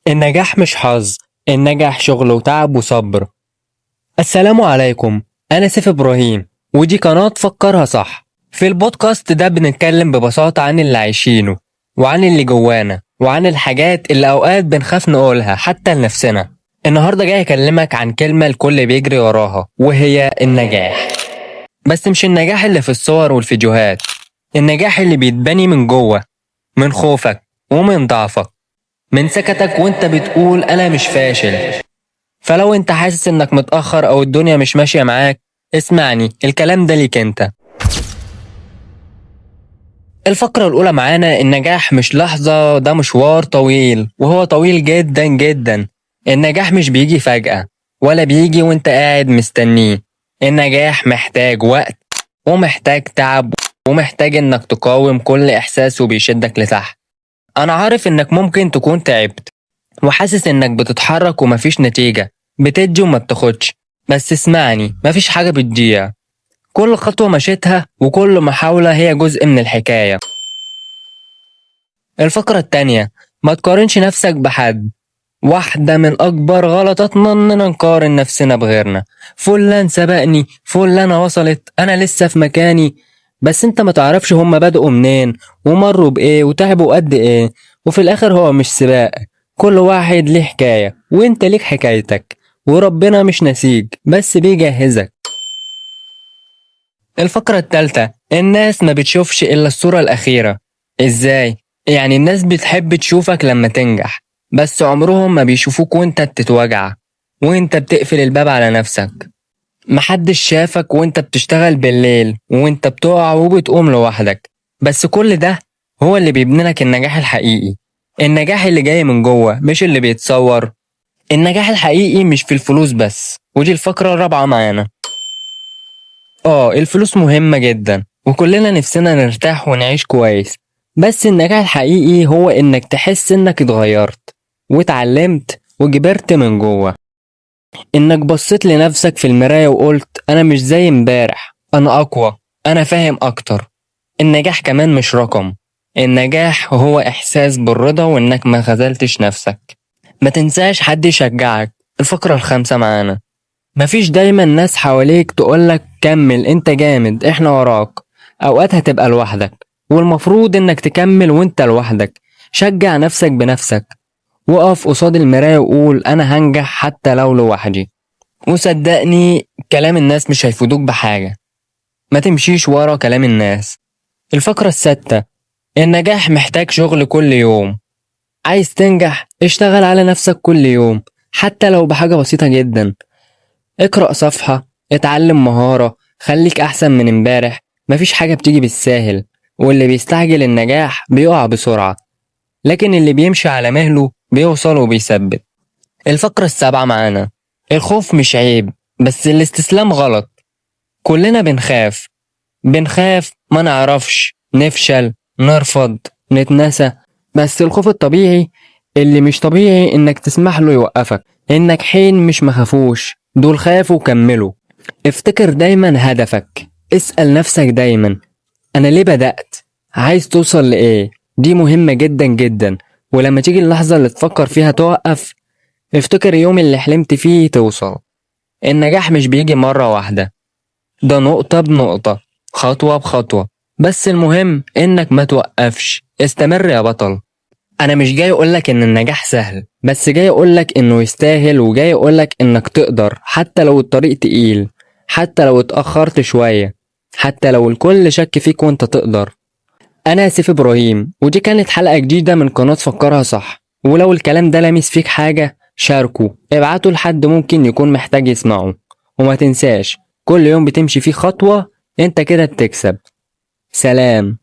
النجاح مش حظ. النجاح شغل وتعب وصبر. السلام عليكم. أنا سيف إبراهيم، ودي قناة فكرها صح. في البودكاست ده بنتكلم ببساطة عن اللي عايشينه، وعن اللي جوانا، وعن الحاجات اللي أوقات بنخاف نقولها حتى لنفسنا. النهاردة جاي أكلمك عن كلمة الكل بيجري وراها، وهي النجاح. بس مش النجاح اللي في الصور والفيديوهات، النجاح اللي بيتبني من جوه، من خوفك ومن ضعفك، من سكتك وانت بتقول أنا مش فاشل. فلو انت حاسس انك متأخر او الدنيا مش ماشية معاك، اسمعني، الكلام ده ليك انت. الفقرة الأولى معانا: النجاح مش لحظة، ده مشوار طويل، وهو طويل جدا جدا. النجاح مش بيجي فجأة، ولا بيجي وانت قاعد مستنيه. النجاح محتاج وقت، ومحتاج تعب، ومحتاج انك تقاوم كل إحساس بيشدك لتحت. أنا عارف انك ممكن تكون تعبت، وحاسس انك بتتحرك ومفيش نتيجة، بتدي وما بتاخدش. بس اسمعني، مفيش حاجة بتضيع. كل خطوة مشيتها وكل محاولة هي جزء من الحكاية. الفقرة التانية: ما تقارنش نفسك بحد. واحدة من أكبر غلطاتنا إننا نقارن نفسنا بغيرنا. فلان سبقني، فلانة وصلت، أنا لسه في مكاني. بس أنت ما تعرفش هما بدأوا منين، ومروا بإيه، وتعبوا قد إيه. وفي الآخر هو مش سباق. كل واحد ليه حكاية، وأنت ليك حكايتك. وربنا مش نسيك، بس بيجهزك. الفقرة التالتة: الناس ما بتشوفش إلا الصورة الأخيرة. إزاي؟ يعني الناس بتحب تشوفك لما تنجح، بس عمرهم ما بيشوفوك وانت بتتوجع، وانت بتقفل الباب على نفسك. محدش شافك وانت بتشتغل بالليل، وانت بتقع وبتقوم لوحدك. بس كل ده هو اللي بيبني لك النجاح الحقيقي. النجاح اللي جاي من جوه، مش اللي بيتصور. النجاح الحقيقي مش في الفلوس بس، ودي الفقرة الرابعة معانا. الفلوس مهمة جدا، وكلنا نفسنا نرتاح ونعيش كويس. بس النجاح الحقيقي هو إنك تحس إنك اتغيرت، واتعلمت، وكبرت من جوه. إنك بصيت لنفسك في المراية وقلت أنا مش زي امبارح، أنا أقوى، أنا فاهم أكتر. النجاح كمان مش رقم. النجاح هو إحساس بالرضا وإنك ما خذلتش نفسك. ما تنساش حد يشجعك. الفقرة الخامسة معانا: مفيش دايما ناس حواليك تقولك كمل، انت جامد، احنا وراك. اوقات هتبقى لوحدك، والمفروض انك تكمل وانت لوحدك. شجع نفسك بنفسك. وقف قصاد المراية وقول انا هنجح حتى لو لوحدي. وصدقني كلام الناس مش هيفيدوك بحاجة. ما تمشيش ورا كلام الناس. الفقرة السادسة: النجاح محتاج شغل كل يوم. عايز تنجح؟ اشتغل على نفسك كل يوم، حتى لو بحاجة بسيطة جدا. اقرأ صفحة، اتعلم مهارة، خليك أحسن من امبارح. مفيش حاجة بتيجي بالساهل، واللي بيستعجل النجاح بيقع بسرعة، لكن اللي بيمشي على مهله بيوصل وبيثبت. الفقرة السابعة معانا: الخوف مش عيب، بس الاستسلام غلط. كلنا بنخاف ما نعرفش، نفشل، نرفض، نتنسى. بس الخوف الطبيعي. اللي مش طبيعي انك تسمح له يوقفك. الناجحين مش مخافوش، دول خافوا وكملوا. افتكر دايما هدفك. اسأل نفسك دايما انا ليه بدأت؟ عايز توصل لإيه؟ دي مهمة جدا جدا. ولما تيجي اللحظة اللي تفكر فيها توقف، افتكر اليوم اللي حلمت فيه توصل. النجاح مش بيجي مرة واحدة، ده نقطة بنقطة، خطوة بخطوة. بس المهم إنك ما توقفش، استمر يا بطل. أنا مش جاي أقولك إن النجاح سهل، بس جاي أقولك إنه يستاهل، وجاي أقولك إنك تقدر حتى لو الطريق تقيل، حتى لو اتأخرت شوية، حتى لو الكل شك فيك وإنت تقدر. أنا سيف إبراهيم، ودي كانت حلقة جديدة من قناة فكرها صح. ولو الكلام ده لمس فيك حاجة، شاركه، ابعته لحد ممكن يكون محتاج يسمعه. وما تنساش، كل يوم بتمشي فيه خطوة انت كده بتكسب. سلام.